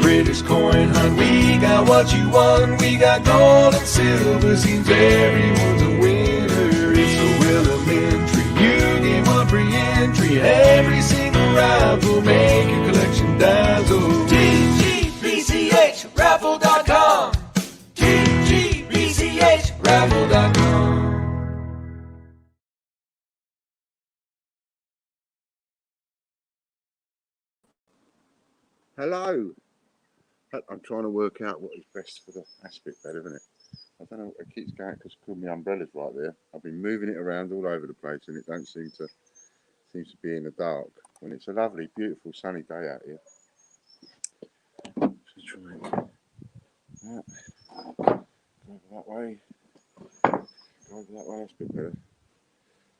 British coin hunt, we got what you want. We got gold and silver, seems everyone's a winner. It's so elementary, you get one free entry. Every single rifle make your collection dazzle. TGBCHraffle.com, TGBCHraffle.com. Hello. I'm trying to work out what is best for the aspect bed, isn't it? I don't know. It keeps going because my umbrella's right there. I've been moving it around all over the place, and it don't seems to be in the dark when it's a lovely, beautiful, sunny day out here. Just try it. Go over that way. Go over that way. That's a bit better.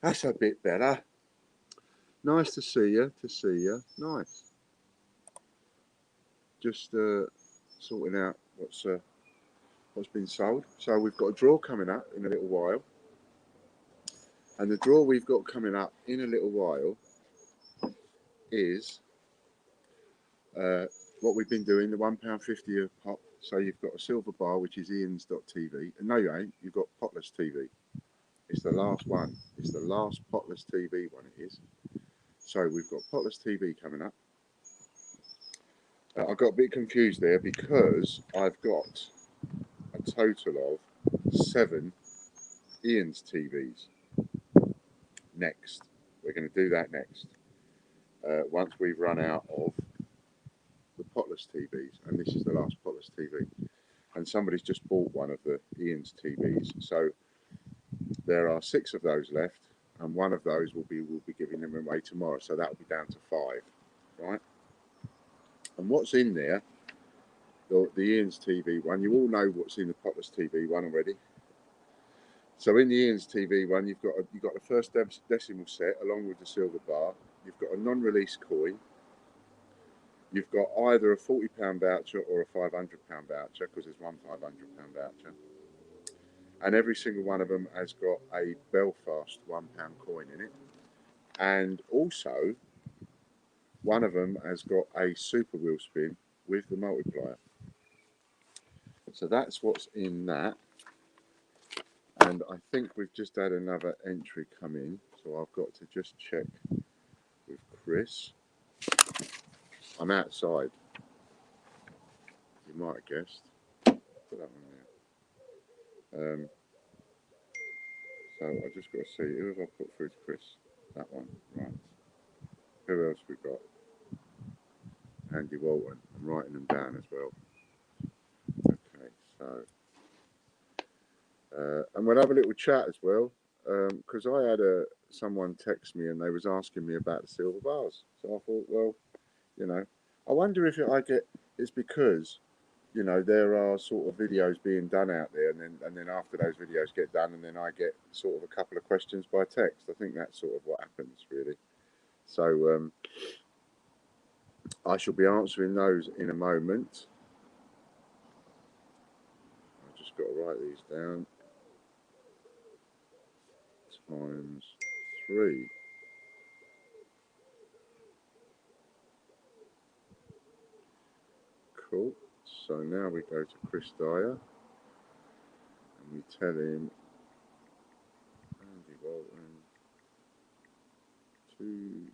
That's a bit better. Nice to see you. Nice. Just sorting out what's been sold. So we've got a draw coming up in a little while, and the draw we've got coming up in a little while is what we've been doing, the £1.50 a pop. So you've got a silver bar, which is Ian's.tv, and no, you ain't. You've got Potless TV. It's the last one. It's the last Potless TV one. It is. So we've got Potless TV coming up. I got a bit confused there because I've got a total of 7 Ian's TVs. Next, we're going to do that next. Once we've run out of the Potless TVs, and this is the last Potless TV. And somebody's just bought one of the Ian's TVs, so there are 6 of those left, and one of those we'll be giving them away tomorrow. So that will be down to 5, right? And what's in there? The Ian's TV one. You all know what's in the Potless TV one already. So in the Ian's TV one, you've got the first decimal set along with the silver bar. You've got a non-release coin. You've got either a £40 voucher or a £500 voucher, because there's one £500 voucher. And every single one of them has got a Belfast £1 coin in it. And also, one of them has got a super wheel spin with the multiplier. So that's what's in that. And I think we've just had another entry come in. So I've got to just check with Chris. I'm outside. You might have guessed. Put that one there. So I just got to see, who have I put through to Chris? That one, right. Who else we got? Andy Walton. I'm writing them down as well. Okay, so and we'll have a little chat as well, because I had someone text me and they was asking me about the silver bars. So I thought, well, you know, I wonder if it's because, you know, there are sort of videos being done out there, and then after those videos get done, and then I get sort of a couple of questions by text. I think that's sort of what happens, really. So I shall be answering those in a moment. I've just got to write these down. Times 3. Cool. So now we go to Chris Dyer and we tell him Andy Walton 2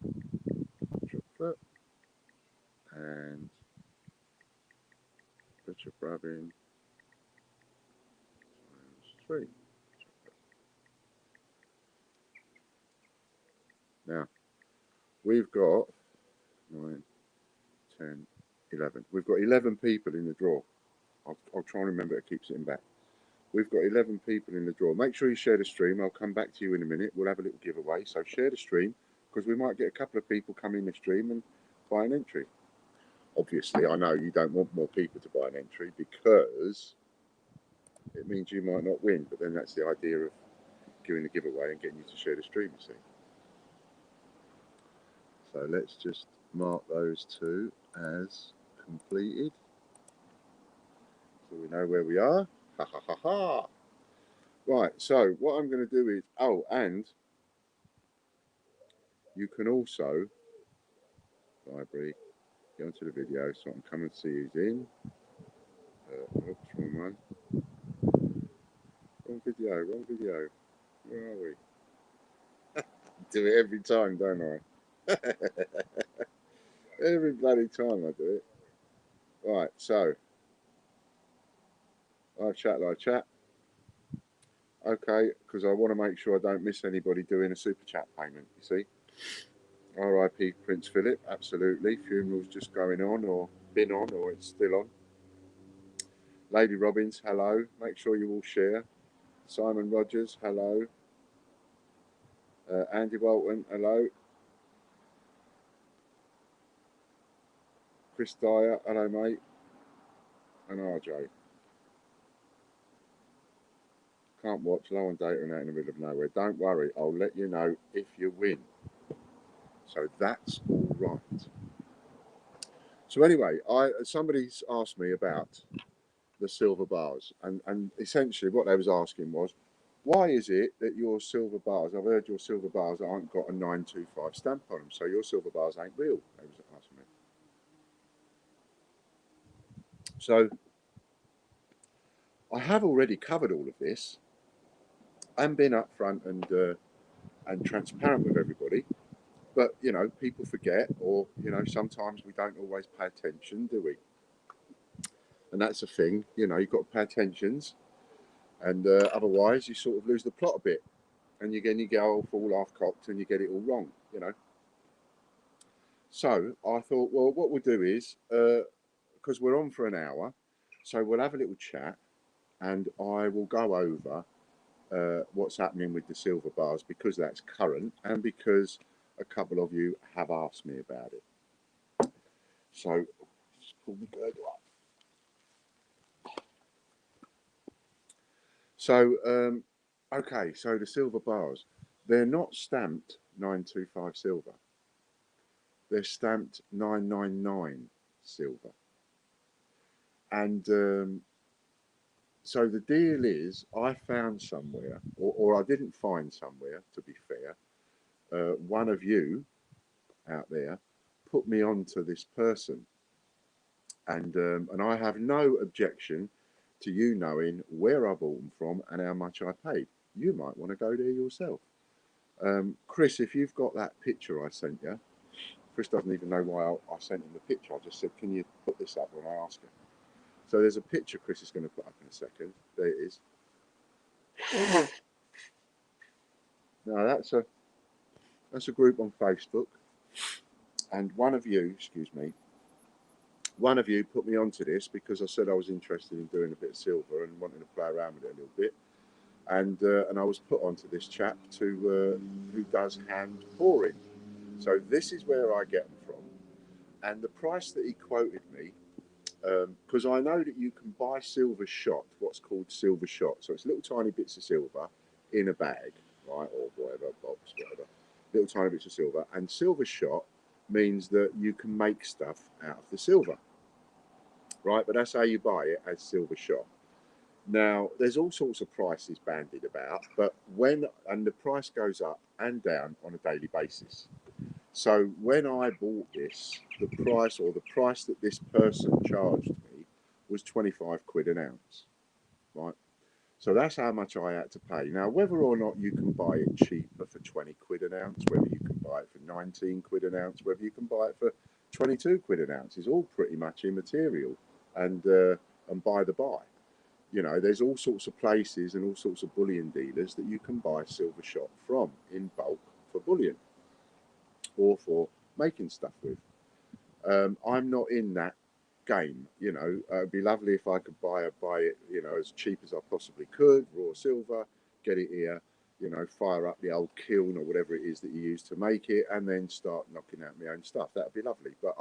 chocolate and Richard Brabbin times 3 chocolate. Now we've got 9, 10, 11. We've got 11 people in the draw. I'll try and remember to keep sitting back. We've got 11 people in the draw. Make sure you share the stream. I'll come back to you in a minute. We'll have a little giveaway. So share the stream, because we might get a couple of people come in the stream and buy an entry. Obviously, I know you don't want more people to buy an entry because it means you might not win. But then that's the idea of giving a giveaway and getting you to share the stream, you see. So let's just mark those 2 as completed, so we know where we are. Ha ha ha ha. Right, so what I'm going to do is, oh, and you can also, library, go onto the video so I can come and see who's in. Oops, wrong one. Wrong video. Where are we? Do it every time, don't I? Every bloody time I do it. Right, so, live chat. Okay, because I want to make sure I don't miss anybody doing a super chat payment, you see. R.I.P. Prince Philip, absolutely. Funeral's just going on, or been on, or it's still on. Lady Robbins, hello. Make sure you all share. Simon Rogers, hello. Andy Walton, hello. Chris Dyer, hello, mate. And RJ. Can't watch, low on data and out in the middle of nowhere. Don't worry, I'll let you know if you win. So that's all right. So anyway, somebody's asked me about the silver bars, and essentially what they was asking was, why is it that your silver bars, I've heard your silver bars aren't got a 925 stamp on them, so your silver bars ain't real, they was asking me. So I have already covered all of this and been upfront and transparent with everybody, but you know, people forget, or you know, sometimes we don't always pay attention, do we? And that's a thing, you know, you've got to pay attentions, and otherwise you sort of lose the plot a bit, and again you go off all half cocked and you get it all wrong, you know. So I thought, well, what we'll do is, because we're on for an hour, so we'll have a little chat, and I will go over what's happening with the silver bars, because that's current and because a couple of you have asked me about it. So, okay, so the silver bars, they're not stamped 925 silver. They're stamped 999 silver. And so the deal is, I found somewhere, or I didn't find somewhere, to be fair. One of you out there put me on to this person. And I have no objection to you knowing where I bought them from and how much I paid. You might want to go there yourself. Chris, if you've got that picture I sent you, Chris doesn't even know why I sent him the picture. I just said, can you put this up when I ask her? So there's a picture Chris is going to put up in a second. There it is. Now that's a group on Facebook, and one of you put me onto this because I said I was interested in doing a bit of silver and wanting to play around with it a little bit, and I was put onto this chap who does hand pouring. So this is where I get them from, and the price that he quoted me, because I know that you can buy silver shot, what's called silver shot. So it's little tiny bits of silver in a bag, right, or whatever, box, whatever, little tiny bits of silver. And silver shot means that you can make stuff out of the silver, right? But that's how you buy it, as silver shot. Now, there's all sorts of prices bandied about, but and the price goes up and down on a daily basis. So when I bought this, the price that this person charged me was 25 quid an ounce, right? So that's how much I had to pay. Now, whether or not you can buy it cheaper for 20 quid an ounce, whether you can buy it for 19 quid an ounce, whether you can buy it for 22 quid an ounce is all pretty much immaterial and by the by. You know, there's all sorts of places and all sorts of bullion dealers that you can buy silver shot from in bulk for bullion or for making stuff with. I'm not in that game, you know. It'd be lovely if I could buy it, you know, as cheap as I possibly could, raw silver, get it here, you know, fire up the old kiln or whatever it is that you use to make it, and then start knocking out my own stuff. That'd be lovely, but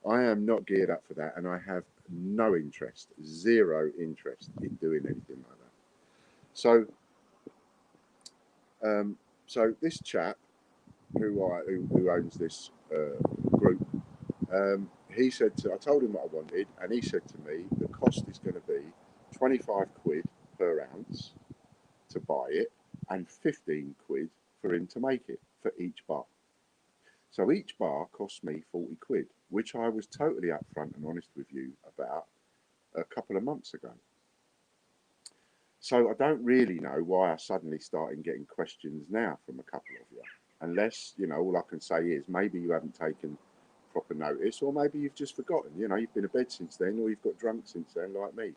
I am not geared up for that, and I have no interest, zero interest in doing anything like that. So, so this chap who owns this group, he said I told him what I wanted, and he said to me the cost is going to be 25 quid per ounce to buy it and 15 quid for him to make it for each bar. So each bar cost me 40 quid, which I was totally upfront and honest with you about a couple of months ago. So I don't really know why I suddenly started getting questions now from a couple of you, unless, all I can say is maybe you haven't taken proper notice, or maybe you've just forgotten. You've been to bed since then, or you've got drunk since then, like me.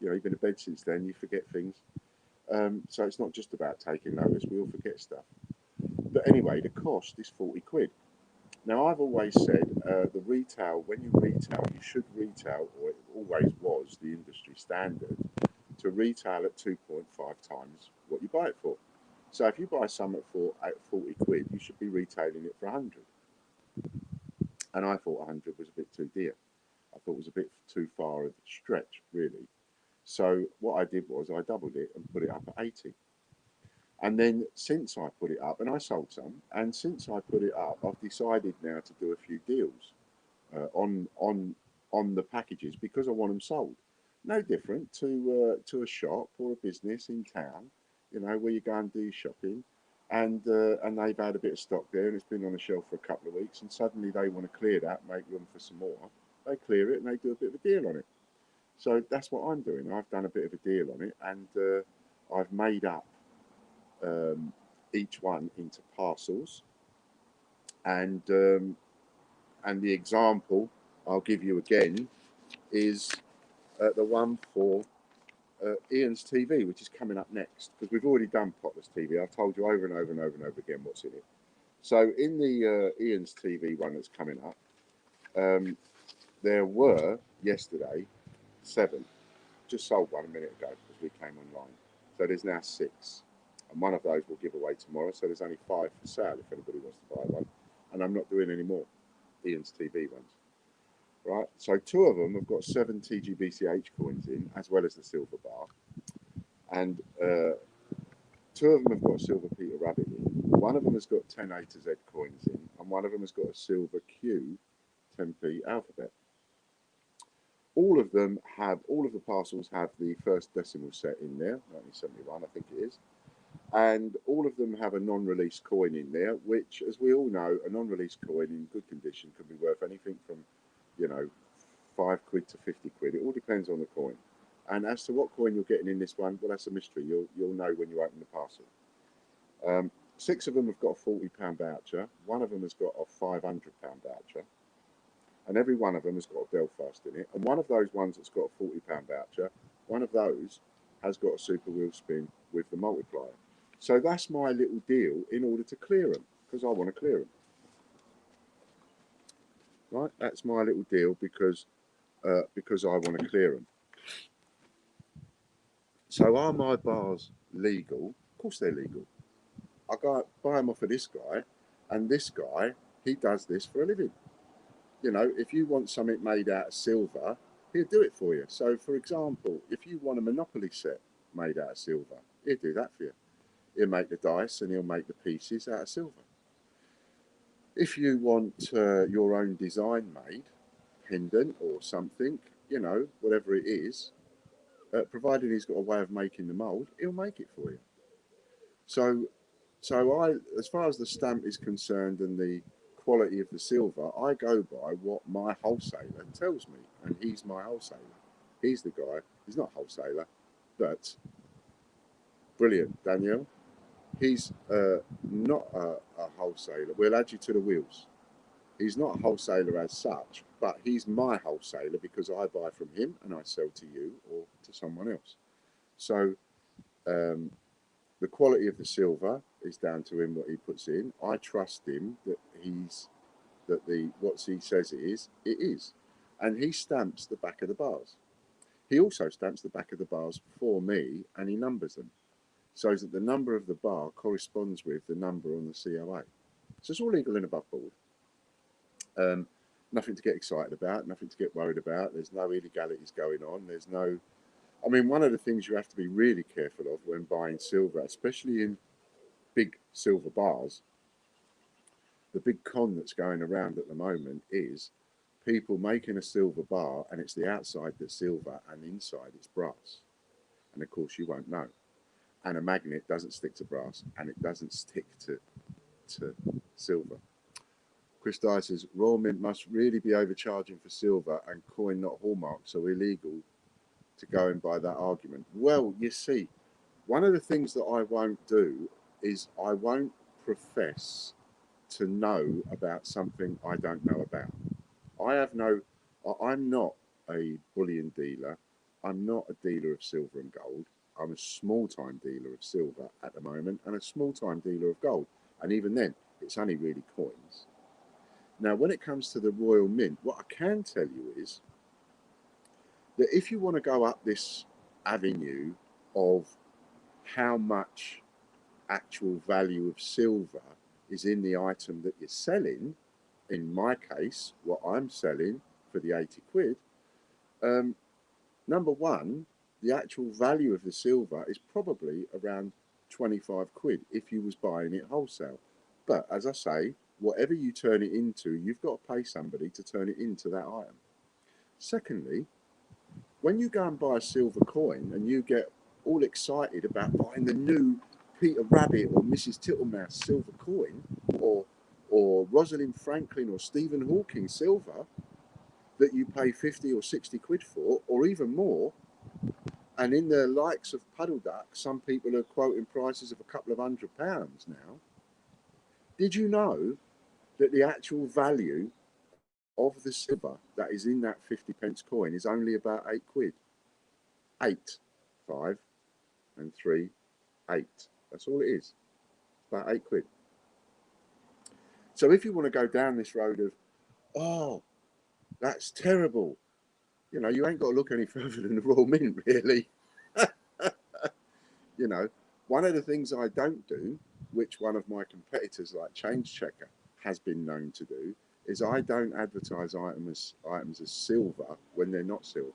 You've been to bed since then, you forget things. So it's not just about taking notice, we all forget stuff. But anyway, the cost is 40 quid. Now, I've always said the retail, when you retail, you should retail, or it always was the industry standard, to retail at 2.5 times what you buy it for. So if you buy something at 40 quid, you should be retailing it for 100. And I thought 100 was a bit too dear. I thought it was a bit too far of a stretch, really. So what I did was I doubled it and put it up at 80. And then since I put it up, and I sold some, and since I put it up, I've decided now to do a few deals on the packages because I want them sold. No different to a shop or a business in town, where you go and do shopping, and they've had a bit of stock there and it's been on the shelf for a couple of weeks, and suddenly they want to clear that, make room for some more. They clear it and they do a bit of a deal on it. So that's what I'm doing. I've done a bit of a deal on it, and I've made up each one into parcels, and the example I'll give you again is the one for Ian's TV, which is coming up next, because we've already done Potter's TV. I've told you over and over and over and over again what's in it. So in the Ian's TV one that's coming up, there were yesterday 7. Just sold one a minute ago because we came online. So there's now 6. And one of those we'll give away tomorrow. So there's only 5 for sale if anybody wants to buy one. And I'm not doing any more Ian's TV ones. Right? So 2 of them have got 7 TGBCH coins in, as well as the silver bar. And 2 of them have got a silver Peter Rabbit in. One of them has got 10 A to Z coins in. And one of them has got a silver Q 10p alphabet. All of the parcels have the first decimal set in there, 1971, I think it is. And all of them have a non-release coin in there, which, as we all know, a non-release coin in good condition can be worth anything from, 5 quid to 50 quid. It all depends on the coin. And as to what coin you're getting in this one, well, that's a mystery. You'll know when you open the parcel. 6 of them have got a £40 voucher. One of them has got a £500 voucher. And every one of them has got a Belfast in it. And one of those ones that's got a £40 voucher, one of those has got a super wheel spin with the multiplier. So that's my little deal in order to clear them, because I want to clear them. Right? That's my little deal because I want to clear them. So are my bars legal? Of course they're legal. I go buy them off of this guy, and this guy, he does this for a living. If you want something made out of silver, he'll do it for you. So, for example, if you want a Monopoly set made out of silver, he'll do that for you. He'll make the dice and he'll make the pieces out of silver. If you want your own design made, pendant or something, whatever it is, provided he's got a way of making the mould, he'll make it for you. So as far as the stamp is concerned and the quality of the silver, I go by what my wholesaler tells me, and he's my wholesaler. He's the guy. He's not a wholesaler, but brilliant, Daniel. He's not a wholesaler. We'll add you to the wheels. He's not a wholesaler as such, but he's my wholesaler because I buy from him and I sell to you or to someone else. So the quality of the silver is down to him, what he puts in. I trust him that what he says it is. And he stamps the back of the bars. He also stamps the back of the bars for me, and he numbers them so that the number of the bar corresponds with the number on the COA. So it's all legal and above board. Nothing to get excited about, nothing to get worried about. There's no illegalities going on. One of the things you have to be really careful of when buying silver, especially in big silver bars, the big con that's going around at the moment is people making a silver bar and it's the outside that's silver and inside it's brass. And of course, you won't know. And a magnet doesn't stick to brass, and it doesn't stick to silver. Chris Dyer says, Royal Mint must really be overcharging for silver and coin not hallmark, so illegal to go and buy that argument. Well, you see, one of the things that I won't do is I won't profess to know about something I don't know about. I'm not a bullion dealer. I'm not a dealer of silver and gold. I'm a small-time dealer of silver at the moment and a small-time dealer of gold. And even then, it's only really coins. Now, when it comes to the Royal Mint, what I can tell you is that if you want to go up this avenue of how much actual value of silver is in the item that you're selling, in my case, what I'm selling for the 80 quid, number one, the actual value of the silver is probably around 25 quid if you was buying it wholesale. But as I say, whatever you turn it into, you've got to pay somebody to turn it into that item. Secondly, when you go and buy a silver coin and you get all excited about buying the new Peter Rabbit or Mrs. Tittlemouse silver coin, or Rosalind Franklin or Stephen Hawking silver that you pay 50 or 60 quid for, or even more, and in the likes of Puddle Duck, some people are quoting prices of a couple of £100 now. Did you know that the actual value of the silver that is in that 50p coin is only about 8 quid? 8, 5, and 3, 8. That's all it is. About 8 quid. So if you want to go down this road of, oh, that's terrible, you know, you ain't got to look any further than the Royal Mint, really. You know, one of the things I don't do, which one of my competitors like Change Checker has been known to do, is I don't advertise items as silver when they're not silver.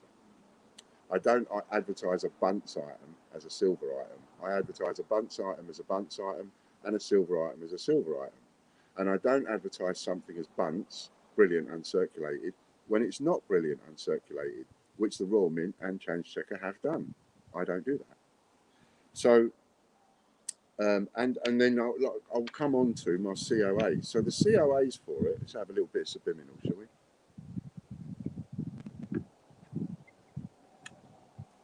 I don't advertise a bunce item as a silver item. I advertise a bunce item as a bunce item and a silver item as a silver item. And I don't advertise something as bunce, brilliant uncirculated, when it's not brilliant uncirculated, which the Royal Mint and Change Checker have done. I don't do that. So, and then I'll come on to my COA. So the COAs for it, let's have a little bit of subliminal, shall we?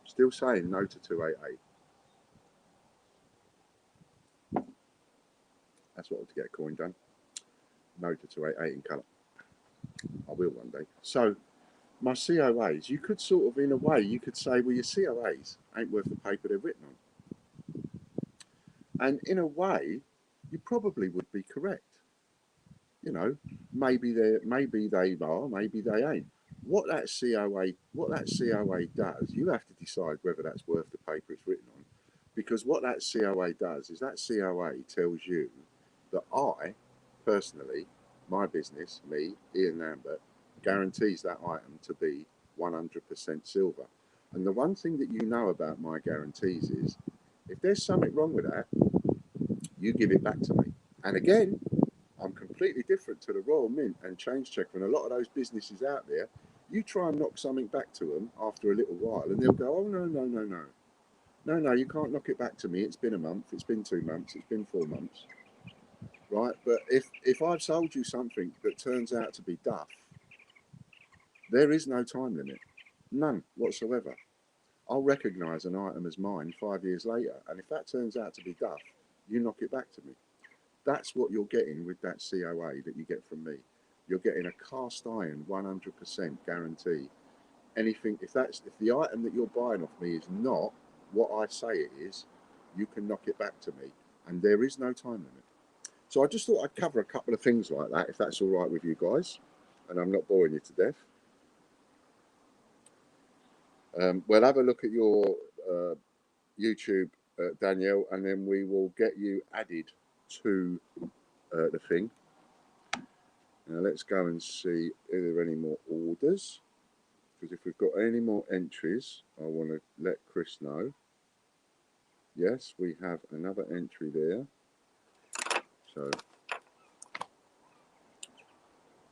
Still saying no to 288. That's what I want to get a coin done. No to 288 in colour. I will one day. So my COAs, you could sort of, in a way, you could say, well, your COAs ain't worth the paper they're written on. And in a way, you probably would be correct. You know, maybe they are, maybe they ain't. What that COA does, you have to decide whether that's worth the paper it's written on. Because what that COA does is that COA tells you that I, personally, my business, me, Ian Lambert, guarantees that item to be 100% silver. And the one thing that you know about my guarantees is, if there's something wrong with that, you give it back to me. And again, I'm completely different to the Royal Mint and Change Checker and a lot of those businesses out there. You try and knock something back to them after a little while and they'll go, oh, no, you can't knock it back to me. It's been a month, it's been 2 months, it's been 4 months. Right? But if I've sold you something that turns out to be duff, there is no time limit. None whatsoever. I'll recognise an item as mine 5 years later, and if that turns out to be duff, you knock it back to me. That's what you're getting with that COA that you get from me. You're getting a cast iron 100% guarantee. Anything, if the item that you're buying off me is not what I say it is, you can knock it back to me, and there is no time limit. So I just thought I'd cover a couple of things like that, if that's all right with you guys, and I'm not boring you to death. We'll have a look at your YouTube, Danielle, and then we will get you added to the thing. Now let's go and see if there are any more orders, because if we've got any more entries, I want to let Chris know. Yes, we have another entry there. So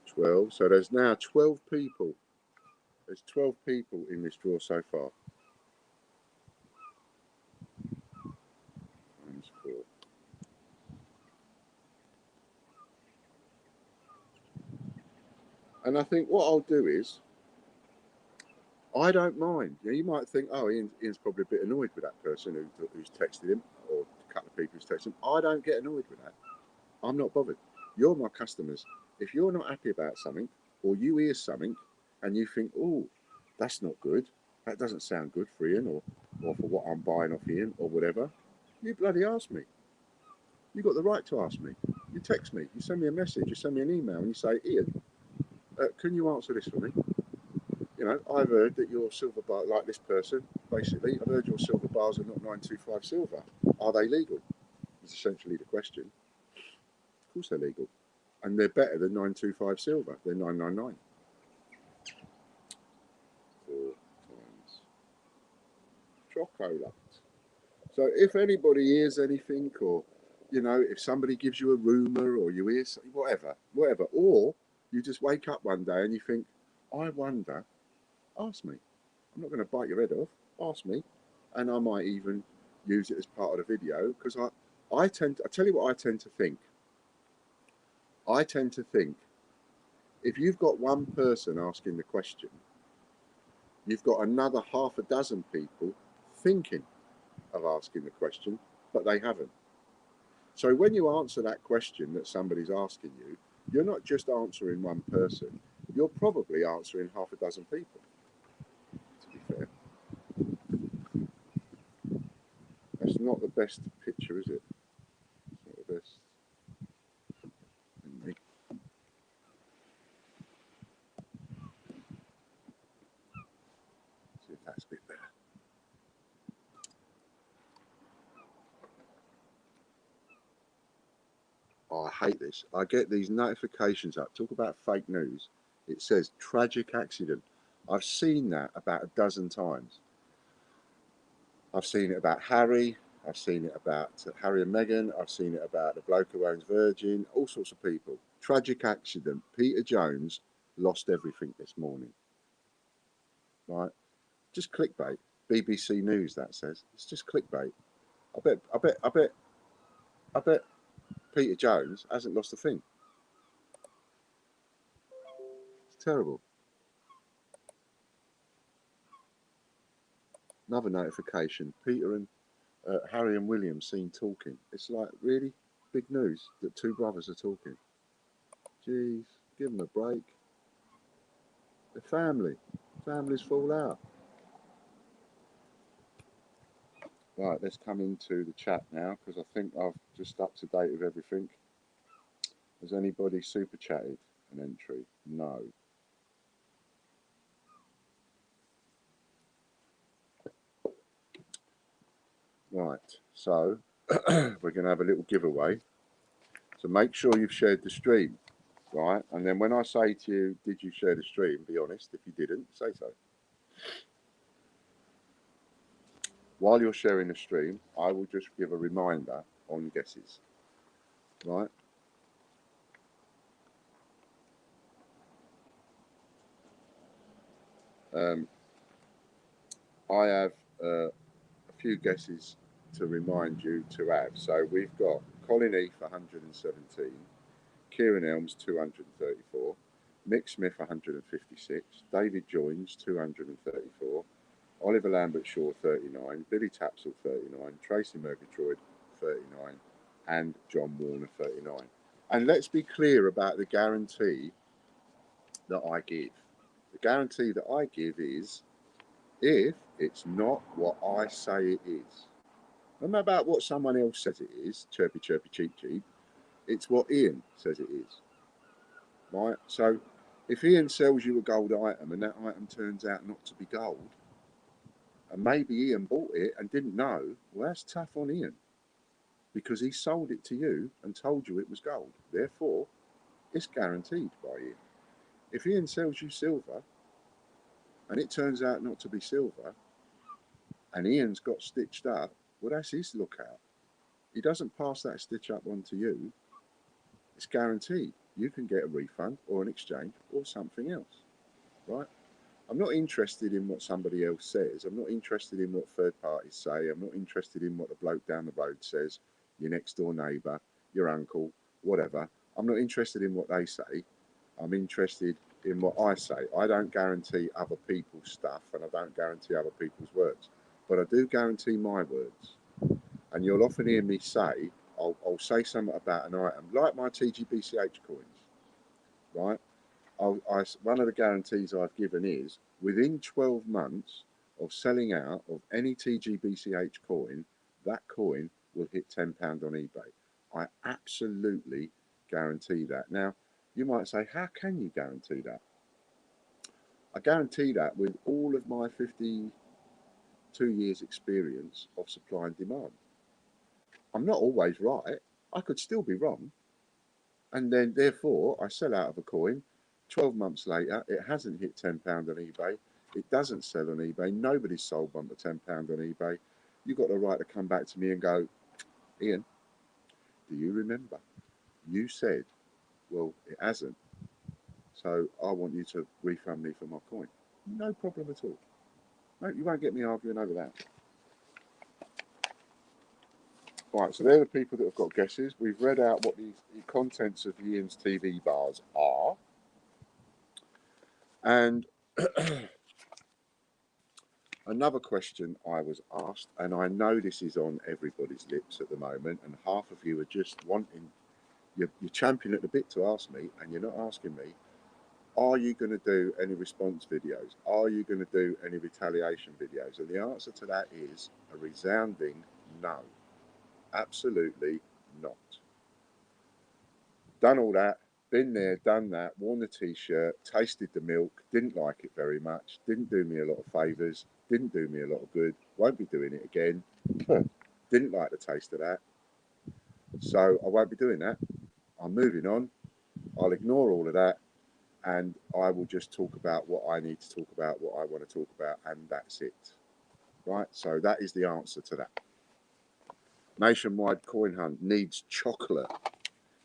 12. So there's now 12 people. There's 12 people in this draw so far. And I think what I'll do is, I don't mind. You might think, oh, Ian's probably a bit annoyed with that person who's texted him, or a couple of people who's texted him. I don't get annoyed with that. I'm not bothered. You're my customers. If you're not happy about something, or you hear something, and you think, oh, that's not good, that doesn't sound good for Ian, or for what I'm buying off Ian, or whatever, you bloody ask me. You've got the right to ask me. You text me, you send me a message, you send me an email, and you say, Ian, can you answer this for me? You know, I've heard that your silver bar, like this person, basically, I've heard your silver bars are not 925 silver. Are they legal? Is essentially the question. Of course they're legal. And they're better than 925 silver. They're 999. 4 times chocolate. So if anybody hears anything, or, you know, if somebody gives you a rumour, or you hear something, whatever, or you just wake up one day and you think, I wonder, ask me. I'm not going to bite your head off. Ask me. And I might even use it as part of the video, because I tell you what I tend to think. I tend to think, if you've got one person asking the question, you've got another half a dozen people thinking of asking the question, but they haven't. So when you answer that question that somebody's asking you, you're not just answering one person, you're probably answering half a dozen people, to be fair. That's not the best picture, is it? It's not the best. See if that's a bit better. Oh, I hate this. I get these notifications up. Talk about fake news. It says tragic accident. I've seen that about a dozen times. I've seen it about Harry. I've seen it about Harry and Meghan. I've seen it about the bloke who owns Virgin. All sorts of people. Tragic accident. Peter Jones lost everything this morning. Right? Just clickbait. BBC News, that says. It's just clickbait. I bet Peter Jones hasn't lost a thing. It's terrible. Another notification. Peter and Harry and William seen talking. It's like, really? Big news that two brothers are talking. Jeez, give them a break. They're family. Families fall out. Right, let's come into the chat now, because I think I've just up to date with everything. Has anybody super chatted an entry? No. Right, so we're going to have a little giveaway. So make sure you've shared the stream, right? And then when I say to you, did you share the stream? Be honest. If you didn't, say so. While you're sharing the stream, I will just give a reminder on guesses, right? I have a few guesses to remind you to have. So we've got Colin Heath 117, Kieran Elms 234, Mick Smith 156, David Joins 234, Oliver Lambert Shaw 39, Billy Tapsell 39, Tracy Murgatroyd 39, and John Warner 39. And let's be clear about the guarantee that I give. The guarantee that I give is, if it's not what I say it is, no matter about what someone else says it is, chirpy, chirpy, cheep, cheep, it's what Ian says it is, right? So if Ian sells you a gold item and that item turns out not to be gold, and maybe Ian bought it and didn't know, well, that's tough on Ian, because he sold it to you and told you it was gold. Therefore, it's guaranteed by Ian. If Ian sells you silver and it turns out not to be silver, and Ian's got stitched up, well, that's his lookout. He doesn't pass that stitch up on to you. It's guaranteed. You can get a refund or an exchange or something else, right? I'm not interested in what somebody else says. I'm not interested in what third parties say. I'm not interested in what the bloke down the road says, your next door neighbour, your uncle, whatever. I'm not interested in what they say. I'm interested in what I say. I don't guarantee other people's stuff and I don't guarantee other people's words, but I do guarantee my words. And you'll often hear me say, I'll say something about an item, like my TGBCH coins, right? One of the guarantees I've given is within 12 months of selling out of any TGBCH coin, that coin will hit £10 on eBay. I absolutely guarantee that. Now, you might say, how can you guarantee that? I guarantee that with all of my 52 years experience of supply and demand. I'm not always right. I could still be wrong. And then therefore I sell out of a coin. 12 months later, it hasn't hit £10 on eBay. It doesn't sell on eBay. Nobody's sold one for £10 on eBay. You've got the right to come back to me and go, Ian, do you remember? You said, well, it hasn't. So I want you to refund me for my coin. No problem at all. No, you won't get me arguing over that. Right, so they're the people that have got guesses. We've read out what the contents of Ian's TV bars are. And another question I was asked, and I know this is on everybody's lips at the moment, and half of you are just wanting, you're championing at the bit to ask me, and you're not asking me, are you going to do any response videos? Are you going to do any retaliation videos? And the answer to that is a resounding no. Absolutely not. Done all that, been there, done that, worn the t-shirt, tasted the milk, didn't like it very much, didn't do me a lot of favours, didn't do me a lot of good, won't be doing it again, didn't like the taste of that, so I won't be doing that. I'm moving on, I'll ignore all of that, and I will just talk about what I need to talk about, what I want to talk about, and that's it. Right, so that is the answer to that. Nationwide coin hunt needs chocolate.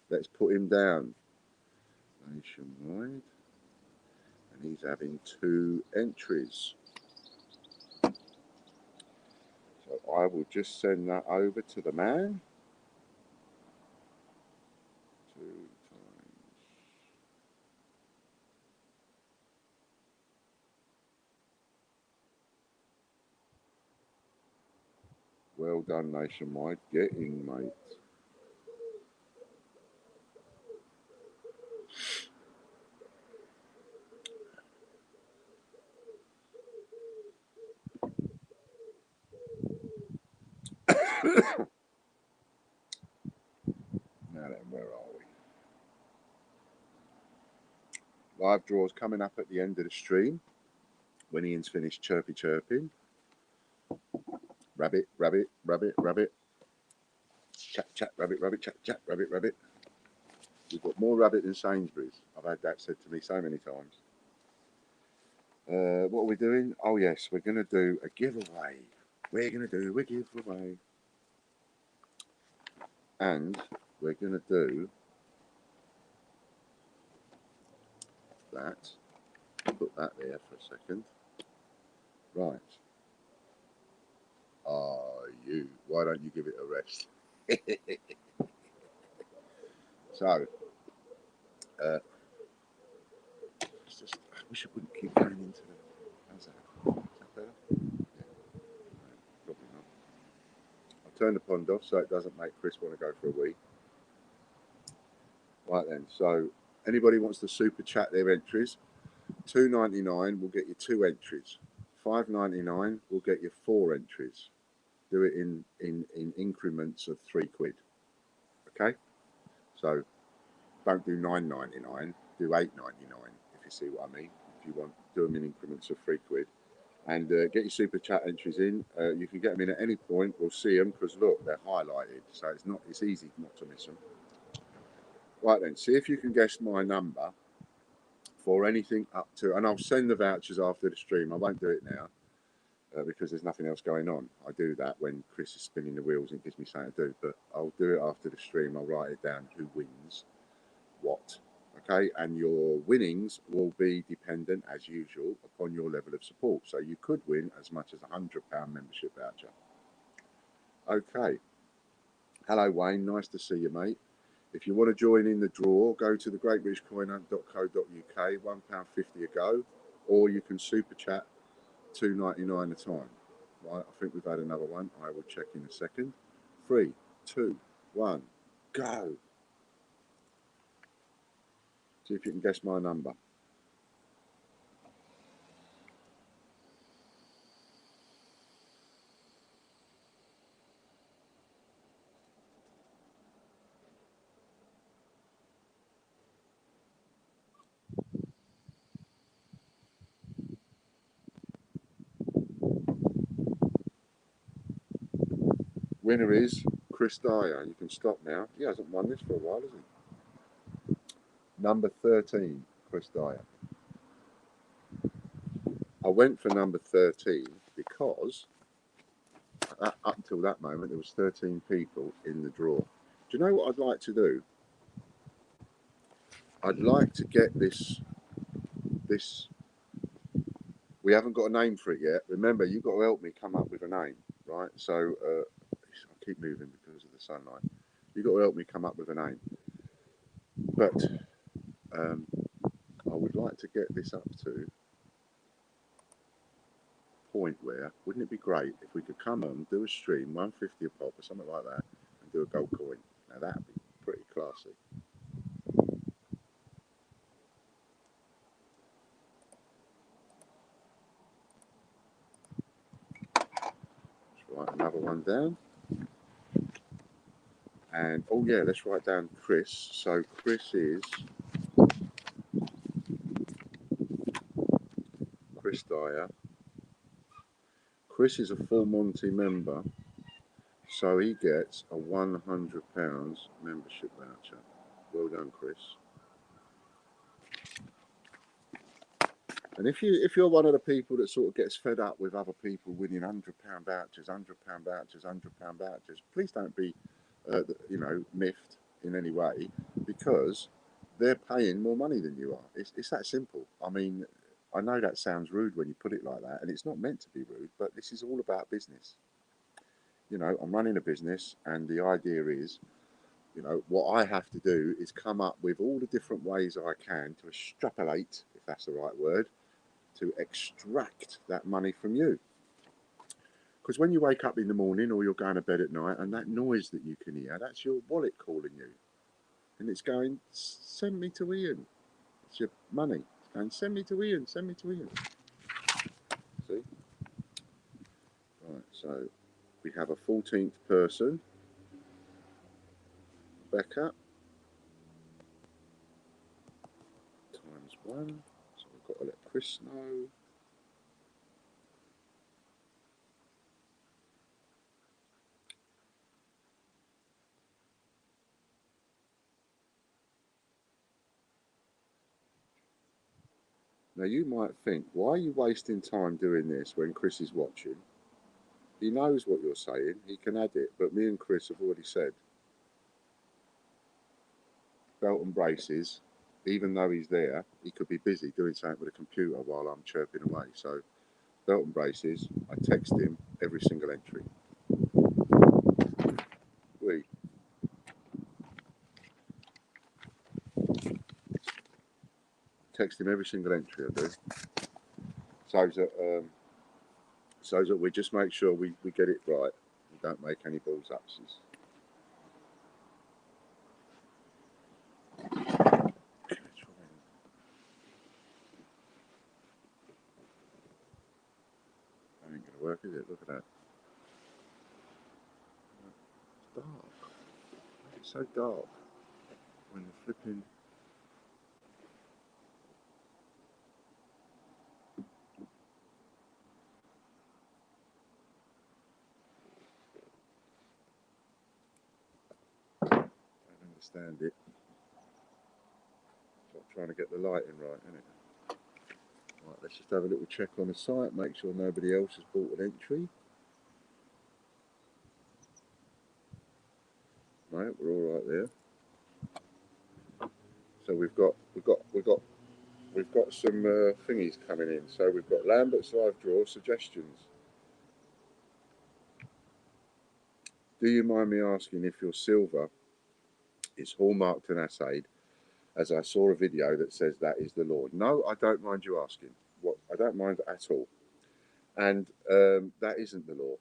Let's put him down. Nationwide. And he's having 2 entries. So I will just send that over to the man. 2 times. Well done, Nationwide. Get in, mate. Now then, where are we? Live draws coming up at the end of the stream when Ian's finished chirpy chirping. Rabbit, rabbit, rabbit, rabbit. Chat, chat, rabbit, rabbit, chat, chat, rabbit, rabbit. We've got more rabbit than Sainsbury's. I've had that said to me so many times. What are we doing? Oh yes, we're going to do a giveaway. We're going to do a giveaway. And we're going to do that. Put that there for a second. Right. Why don't you give it a rest? So, it's just, I wish I wouldn't keep going into the, how's that? Is that better? Yeah. No, probably not. I'll turn the pond off so it doesn't make Chris want to go for a wee. Right then, so anybody wants to super chat their entries, $2.99 will get you 2 entries. $5.99 will get you 4 entries. Do it in increments of £3. Okay, so don't do $9.99. Do $8.99 if you see what I mean. If you want, do them in increments of £3, and get your super chat entries in. You can get them in at any point. We'll see them because look, they're highlighted, so it's easy not to miss them. Right then, see if you can guess my number for anything up to, and I'll send the vouchers after the stream. I won't do it now because there's nothing else going on. I do that when Chris is spinning the wheels and gives me something to do, but I'll do it after the stream. I'll write it down, who wins what. Okay, and your winnings will be dependent, as usual, upon your level of support. So you could win as much as £100 membership voucher. Okay. Hello, Wayne. Nice to see you, mate. If you want to join in the draw, go to thegreatbritishcoinhunt.co.uk, £1.50 a go, or you can super chat $2.99 a time. Right, I think we've had another one. I will check in a second. 3, 2, 1, go. See if you can guess my number. Winner is Chris Dyer. You can stop now. He hasn't won this for a while, has he? Number 13, Chris Dyer. I went for number 13 because up until that moment there was 13 people in the draw. Do you know what I'd like to do? I'd like to get this. We haven't got a name for it yet. Remember, you've got to help me come up with a name, right? So I keep moving because of the sunlight. You've got to help me come up with a name. But I would like to get this up to a point where, wouldn't it be great if we could come on, do a stream, 150 a pop or something like that, and do a gold coin? Now that'd be pretty classy. Let's write another one down. And oh yeah, let's write down Chris. So Chris is Chris Dyer. Chris is a full Monty member, so he gets a £100 membership voucher. Well done, Chris. And if you're one of the people that sort of gets fed up with other people winning £100 vouchers, £100 vouchers, £100 vouchers, please don't be, miffed in any way, because they're paying more money than you are. It's that simple. I mean, I know that sounds rude when you put it like that, and it's not meant to be rude, but this is all about business. You know, I'm running a business, and the idea is, you know, what I have to do is come up with all the different ways I can to extrapolate, if that's the right word, to extract that money from you. Because when you wake up in the morning or you're going to bed at night, and that noise that you can hear, that's your wallet calling you. And it's going, send me to Ian. It's your money. It's going, send me to Ian, send me to Ian. See? Right, so we have a 14th person. Becca. Times 1. So we've got to let Chris know. Now you might think, why are you wasting time doing this when Chris is watching? He knows what you're saying, he can add it, but me and Chris have already said, belt and braces, even though he's there, he could be busy doing something with a computer while I'm chirping away. So belt and braces, I text him every single entry. We text him every single entry I do. So that we just make sure we get it right. We don't make any balls upses. That ain't gonna work, is it? Look at that. It's dark. It's so dark when you're flipping. I don't understand it. So I'm trying to get the lighting right, isn't it? Right, let's just have a little check on the site, make sure nobody else has bought an entry. Right, we're all right there. So we've got some thingies coming in. So we've got Lambert's live draw suggestions. Do you mind me asking if your silver It's hallmarked and assayed, as I saw a video that says that is the law. No, I don't mind you asking. What I don't mind at all. And that isn't the law,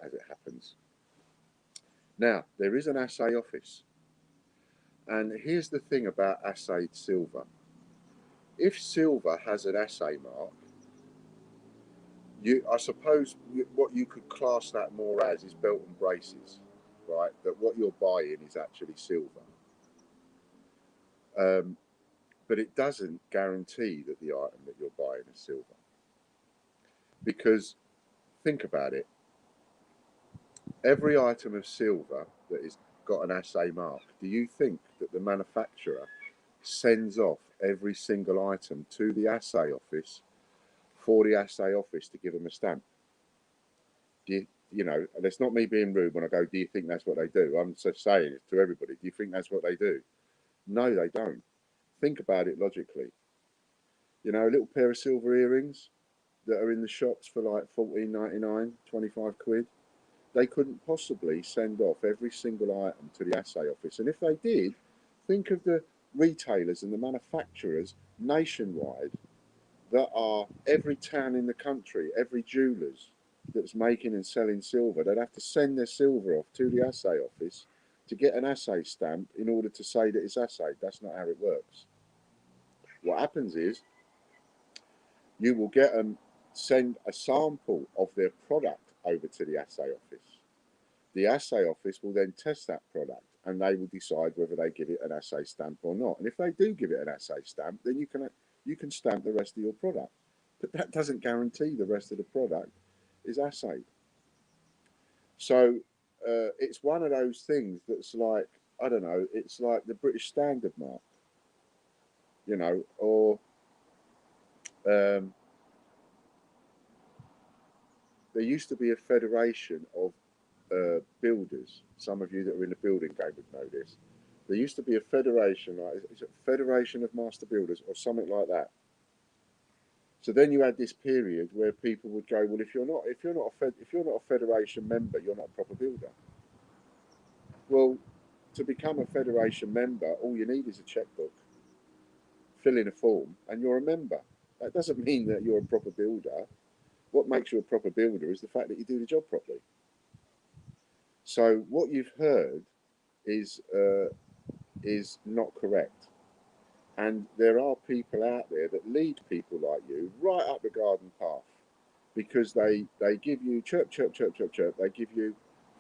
as it happens. Now, there is an assay office. And here's the thing about assayed silver. If silver has an assay mark, I suppose what you could class that more as is belt and braces, right? That what you're buying is actually silver. But it doesn't guarantee that the item that you're buying is silver. Because think about it. Every item of silver that has got an assay mark, do you think that the manufacturer sends off every single item to the assay office for the assay office to give them a stamp? You know, and it's not me being rude when I go, do you think that's what they do? I'm just saying it to everybody. Do you think that's what they do? No, they don't. Think about it logically. You know, a little pair of silver earrings that are in the shops for like $14.99, 25 quid. They couldn't possibly send off every single item to the assay office. And if they did, think of the retailers and the manufacturers nationwide that are every town in the country, every jeweller's that's making and selling silver. They'd have to send their silver off to the assay office to get an assay stamp in order to say that it's assayed. That's not how it works. What happens is you will get them send a sample of their product over to the assay office. The assay office will then test that product and they will decide whether they give it an assay stamp or not. And if they do give it an assay stamp, then you can stamp the rest of your product. But that doesn't guarantee the rest of the product is assayed. So it's one of those things that's like, I don't know, it's like the British Standard Mark, you know, or there used to be a federation of builders. Some of you that are in the building game would know this. There used to be a federation, like, is it Federation of Master Builders or something like that? So then you had this period where people would go, well, if you're not a federation member, you're not a proper builder. Well, to become a federation member, all you need is a checkbook, fill in a form, and you're a member. That doesn't mean that you're a proper builder. What makes you a proper builder is the fact that you do the job properly. So what you've heard is not correct. And there are people out there that lead people like you right up the garden path because they give you chirp, chirp, chirp, chirp, chirp. They give you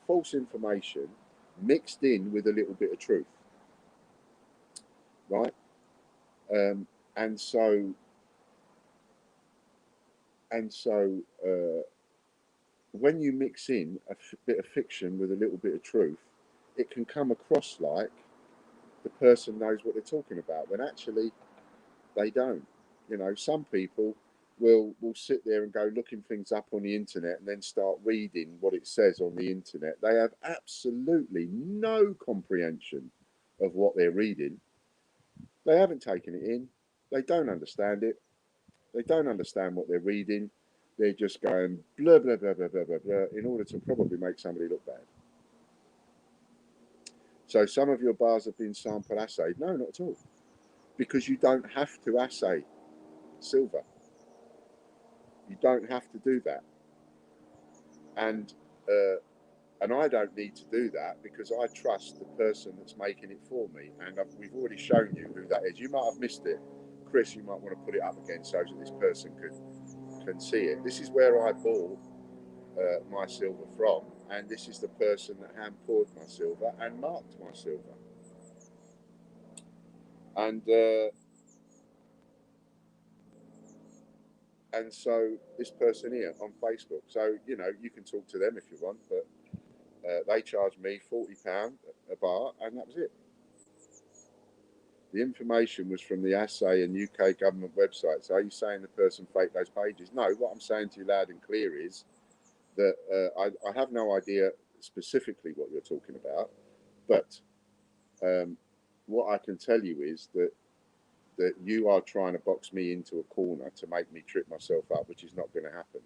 false information mixed in with a little bit of truth, right? And so when you mix in a bit of fiction with a little bit of truth, it can come across like the person knows what they're talking about when actually they don't. You know, some people will sit there and go looking things up on the internet and then start reading what it says on the internet. They have absolutely no comprehension of what they're reading. They haven't taken it in. They don't understand it. They don't understand what they're reading. They're just going blah, blah, blah, blah, blah, blah, blah, in order to probably make somebody look bad. So some of your bars have been sample assayed. No, not at all. Because you don't have to assay silver. You don't have to do that. And I don't need to do that because I trust the person that's making it for me. And we've already shown you who that is. You might have missed it. Chris, you might want to put it up again so that this person can see it. This is where I bought my silver from. And this is the person that hand poured my silver and marked my silver. And so this person here on Facebook. So, you know, you can talk to them if you want, but they charged me £40 a bar, and that was it. The information was from the assay and UK government website. So are you saying the person faked those pages? No, what I'm saying to you loud and clear is that I have no idea specifically what you're talking about, but what I can tell you is that you are trying to box me into a corner to make me trip myself up, which is not going to happen.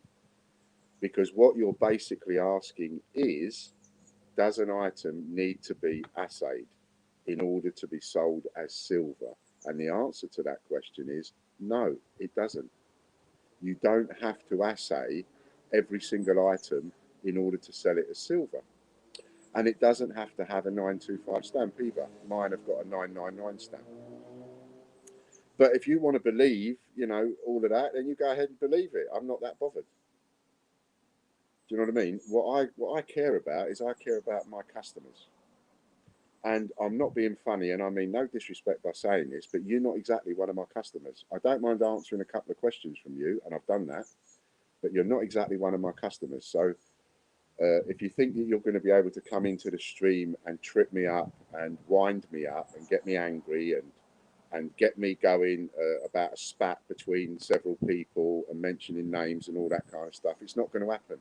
Because what you're basically asking is, does an item need to be assayed? in order to be sold as silver? And the answer to that question is no, it doesn't. You don't have to assay every single item in order to sell it as silver. And it doesn't have to have a 925 stamp either. Mine have got a 999 stamp. But if you want to believe, all of that, then you go ahead and believe it. I'm not that bothered. Do you know what I mean? What I care about is I care about my customers. And I'm not being funny, and I mean no disrespect by saying this, but you're not exactly one of my customers. I don't mind answering a couple of questions from you, and I've done that, but you're not exactly one of my customers. So if you think that you're going to be able to come into the stream and trip me up and wind me up and get me angry and get me going about a spat between several people and mentioning names and all that kind of stuff, it's not going to happen.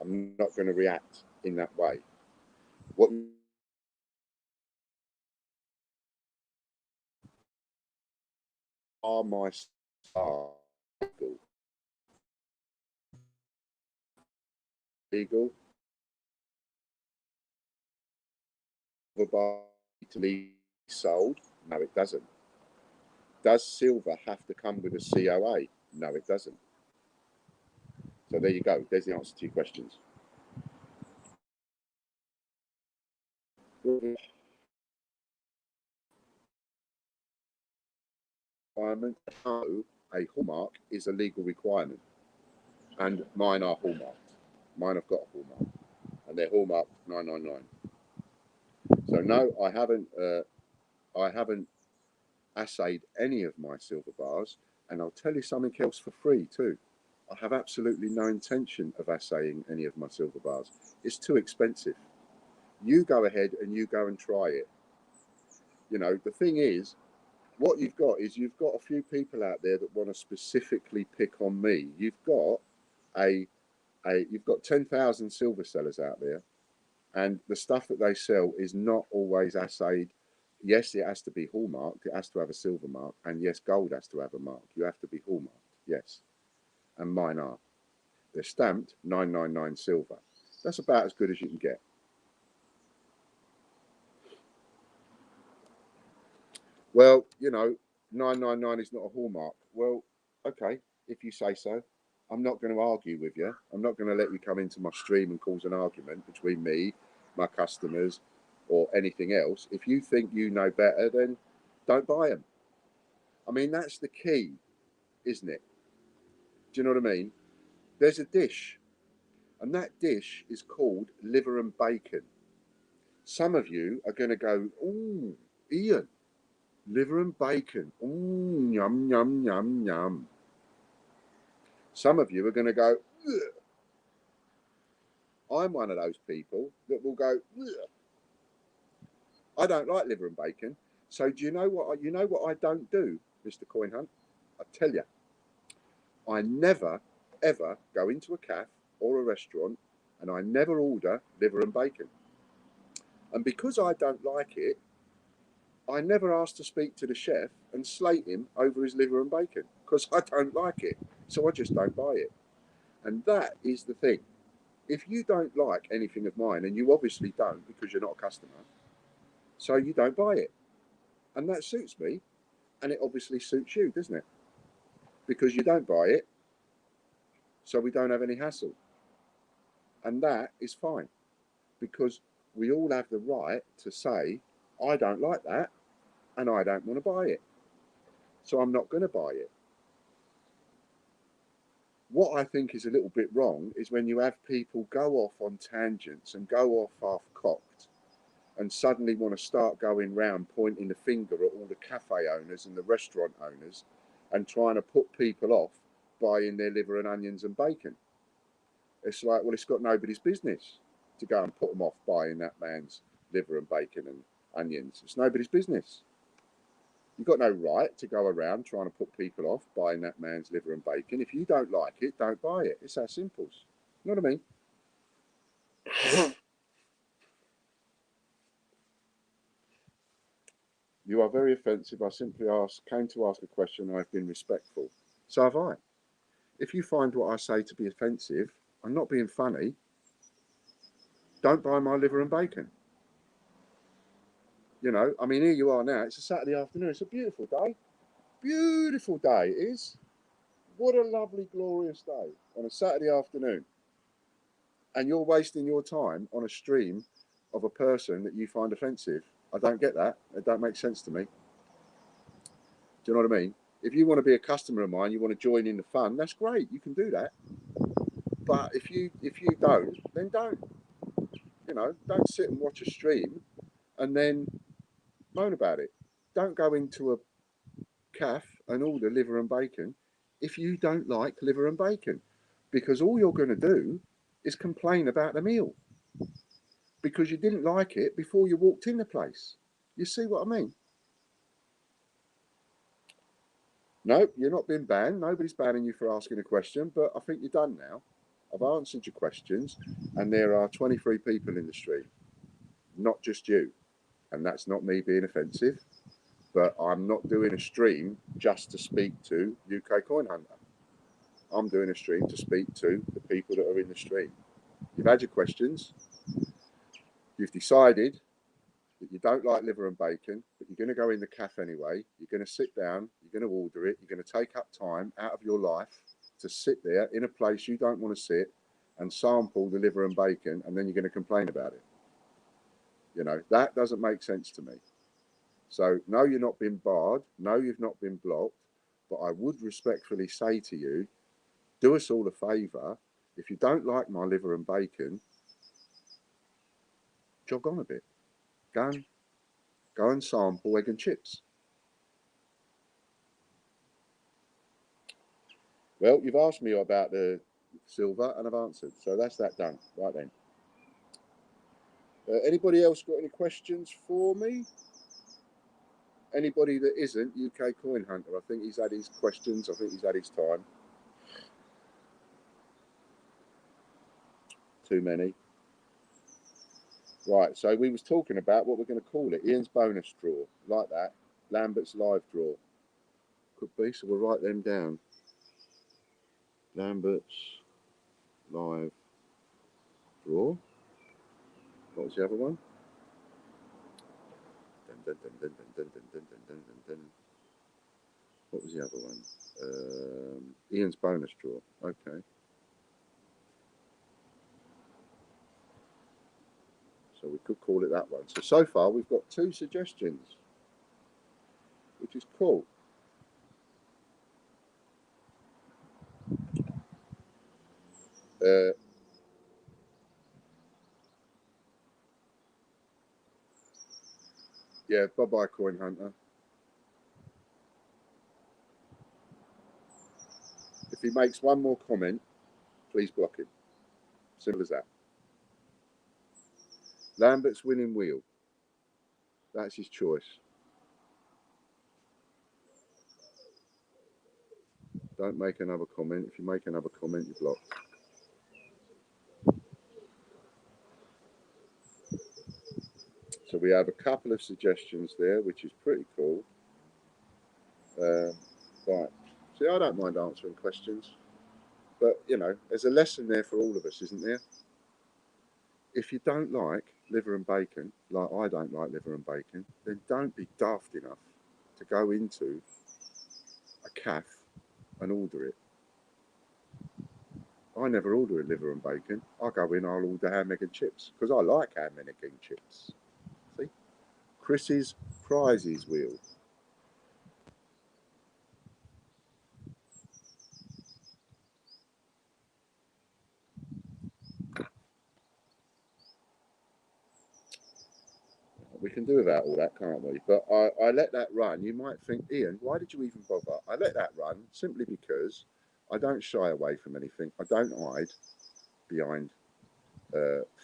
I'm not going to react in that way. What are my stars legal? To be sold? No, it doesn't. Does silver have to come with a COA? No, it doesn't. So there you go. There's the answer to your questions. Requirement. No, a hallmark is a legal requirement, and mine are hallmarked. Mine have got a hallmark, and they're hallmarked 999. So no, I haven't. I haven't assayed any of my silver bars, and I'll tell you something else for free too. I have absolutely no intention of assaying any of my silver bars. It's too expensive. You go ahead and you go and try it. The thing is, what you've got is you've got a few people out there that want to specifically pick on me. You've got you've got 10,000 silver sellers out there, and the stuff that they sell is not always assayed. Yes, it has to be hallmarked. It has to have a silver mark, and yes, gold has to have a mark. You have to be hallmarked. Yes, and mine are. They're stamped 999 silver. That's about as good as you can get. Well, 999 is not a hallmark. Well, okay, if you say so. I'm not going to argue with you. I'm not going to let you come into my stream and cause an argument between me, my customers, or anything else. If you think you know better, then don't buy them. I mean, that's the key, isn't it? Do you know what I mean? There's a dish, and that dish is called liver and bacon. Some of you are going to go, "Ooh, Ian, liver and bacon. Ooh, yum, yum, yum, yum." Some of you are going to go, "Ugh." I'm one of those people that will go, "Ugh. I don't like liver and bacon." So do you know what I don't do, Mr. Coin Hunt? I tell you, I never ever go into a cafe or a restaurant and I never order liver and bacon. And because I don't like it, I never ask to speak to the chef and slate him over his liver and bacon because I don't like it. So I just don't buy it. And that is the thing. If you don't like anything of mine, and you obviously don't because you're not a customer, so you don't buy it. And that suits me. And it obviously suits you, doesn't it? Because you don't buy it, so we don't have any hassle. And that is fine because we all have the right to say, I don't like that and I don't want to buy it. So I'm not going to buy it. What I think is a little bit wrong is when you have people go off on tangents and go off half cocked and suddenly want to start going round pointing the finger at all the cafe owners and the restaurant owners and trying to put people off buying their liver and onions and bacon. It's like, well, it's got nobody's business to go and put them off buying that man's liver and bacon and onions. It's nobody's business. You've got no right to go around trying to put people off buying that man's liver and bacon. If you don't like it, don't buy it. It's that simple. You know what I mean? You are very offensive. I simply came to ask a question and I've been respectful. So have I. If you find what I say to be offensive, I'm not being funny. Don't buy my liver and bacon. You know, I mean, here you are now. It's a Saturday afternoon. It's a beautiful day. Beautiful day it is. What a lovely, glorious day on a Saturday afternoon. And you're wasting your time on a stream of a person that you find offensive. I don't get that. It don't make sense to me. Do you know what I mean? If you want to be a customer of mine, you want to join in the fun, that's great. You can do that. But if you don't, then don't. You know, don't sit and watch a stream and then moan about it. Don't go into a cafe and order liver and bacon if you don't like liver and bacon, because all you're going to do is complain about the meal because you didn't like it before you walked in the place. You see what I mean? No, you're not being banned. Nobody's banning you for asking a question, but I think you're done now. I've answered your questions, and there are 23 people in the stream, not just you. And that's not me being offensive, but I'm not doing a stream just to speak to UK Coin Hunter. I'm doing a stream to speak to the people that are in the stream. You've had your questions. You've decided that you don't like liver and bacon, but you're going to go in the cafe anyway. You're going to sit down. You're going to order it. You're going to take up time out of your life to sit there in a place you don't want to sit and sample the liver and bacon, and then you're going to complain about it. You know, that doesn't make sense to me. So, no, you're not being barred. No, you've not been blocked. But I would respectfully say to you, do us all a favour. If you don't like my liver and bacon, jog on a bit. Go and sample egg and chips. Well, you've asked me about the silver and I've answered. So that's that done. Right then. Anybody else got any questions for me? Anybody that isn't UK Coin Hunter? I think he's had his questions. I think he's had his time. Too many. Right, so we was talking about what we're going to call it. Ian's bonus draw, like that. Lambert's live draw. Could be, so we'll write them down. Lambert's live draw. What was the other one? What was the other one? Ian's bonus draw. Okay. So we could call it that one. So far we've got 2 suggestions, which is cool. Yeah, bye-bye, Coin Hunter. If he makes one more comment, please block him. Simple as that. Lambert's winning wheel. That's his choice. Don't make another comment. If you make another comment, you're blocked. So we have a couple of suggestions there, which is pretty cool. Right. See, I don't mind answering questions. But, you know, there's a lesson there for all of us, isn't there? If you don't like liver and bacon, like I don't like liver and bacon, then don't be daft enough to go into a cafe and order it. I never order a liver and bacon. I go in, I'll order ham, egg and chips, because I like ham, egg and chips. See? Chris's prizes wheel. We can do without all that, can't we? But I let that run. You might think, Ian, why did you even bother? I let that run simply because I don't shy away from anything. I don't hide behind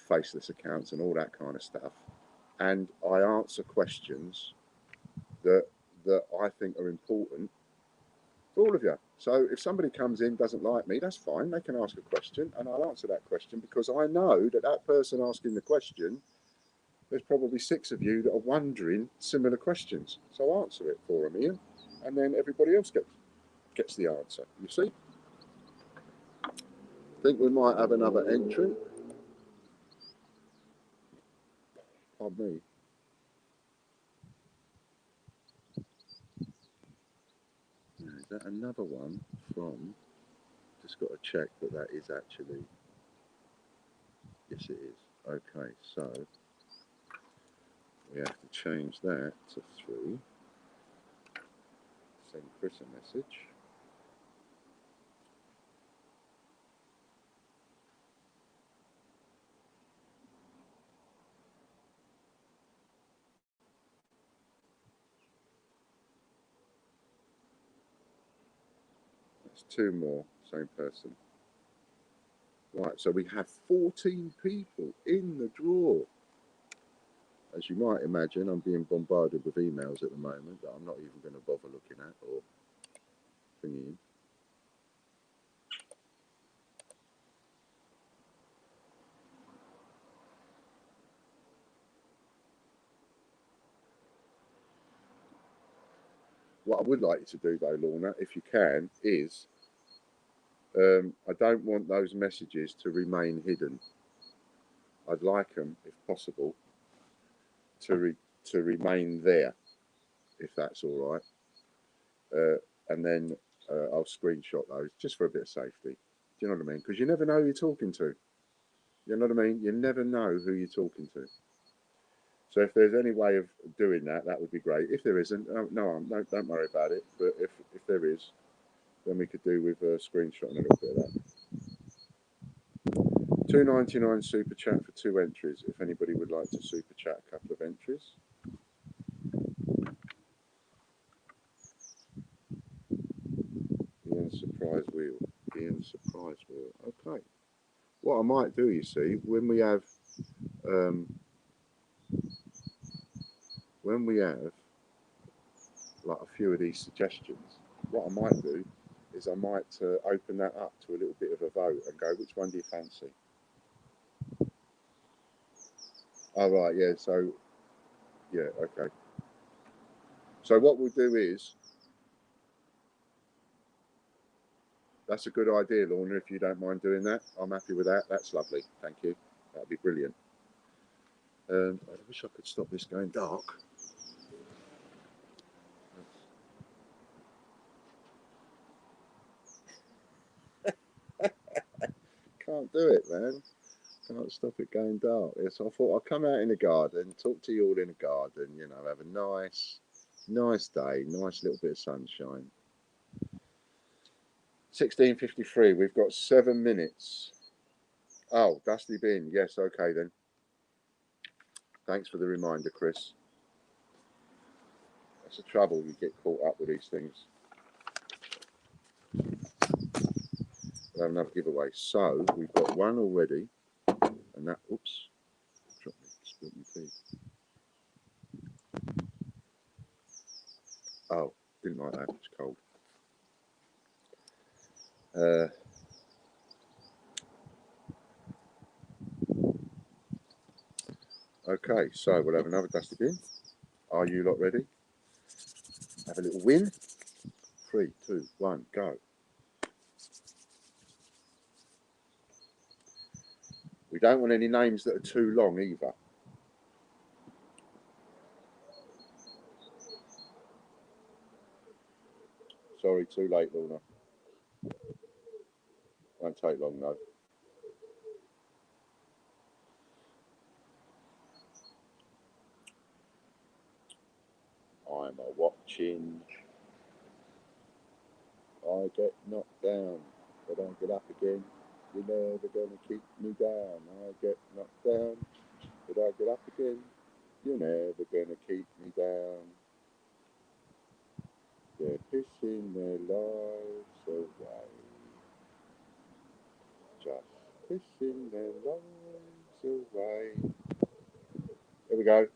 faceless accounts and all that kind of stuff. And I answer questions that I think are important for all of you. So if somebody comes in, doesn't like me, that's fine. They can ask a question and I'll answer that question because I know that that person asking the question, there's probably 6 of you that are wondering similar questions. So I'll answer it for them, Ian, and then everybody else gets the answer. You see? I think we might have another entrant. Pardon me. that another one from? Just got to check that that is actually. Yes, it is. Okay, so we have to change that to 3. Send Chris a message. That's 2 more, same person. Right, so we have 14 people in the draw. As you might imagine, I'm being bombarded with emails at the moment that I'm not even going to bother looking at or thinking. What I would like you to do though, Lorna, if you can, is I don't want those messages to remain hidden. I'd like them, if possible, to remain there, if that's all right. And then I'll screenshot those just for a bit of safety. Do you know what I mean? Because you never know who you're talking to. You know what I mean? You never know who you're talking to. So if there's any way of doing that, that would be great. If there isn't, no, don't worry about it. But if there is, then we could do with screenshotting a little bit of that. $2.99 super chat for 2 entries. If anybody would like to super chat a couple of entries. Ian's surprise wheel. Ian's surprise wheel. Okay. What I might do, you see, when we have like a few of these suggestions, what I might do is I might open that up to a little bit of a vote and go, which one do you fancy? Oh, right, yeah, so, yeah, okay. So what we'll do is, that's a good idea, Lorna, if you don't mind doing that. I'm happy with that. That's lovely. Thank you. That'd be brilliant. I wish I could stop this going dark. Can't do it, man. Can't stop it going dark. So I thought I'd come out in the garden, talk to you all in the garden, you know, have a nice day, nice little bit of sunshine. 16:53, we've got 7 minutes. Oh, Dusty Bin, yes, okay then. Thanks for the reminder, Chris. That's the trouble, you get caught up with these things. We'll have another giveaway. So, we've got one already, and that, oops, dropped me, spilt my tea. Oh, didn't like that, it's cold. Okay, so we'll have another Dusty Bin. Are you lot ready? Have a little win. 3, 2, 1, go. We don't want any names that are too long either. Sorry, too late, Lorna. Won't take long though. I'm a watching. I get knocked down, but I get up again. You're never gonna keep me down. I get knocked down, but I get up again. You're never gonna keep me down. They're pissing their lives away. Just pissing their lives away. Here we go.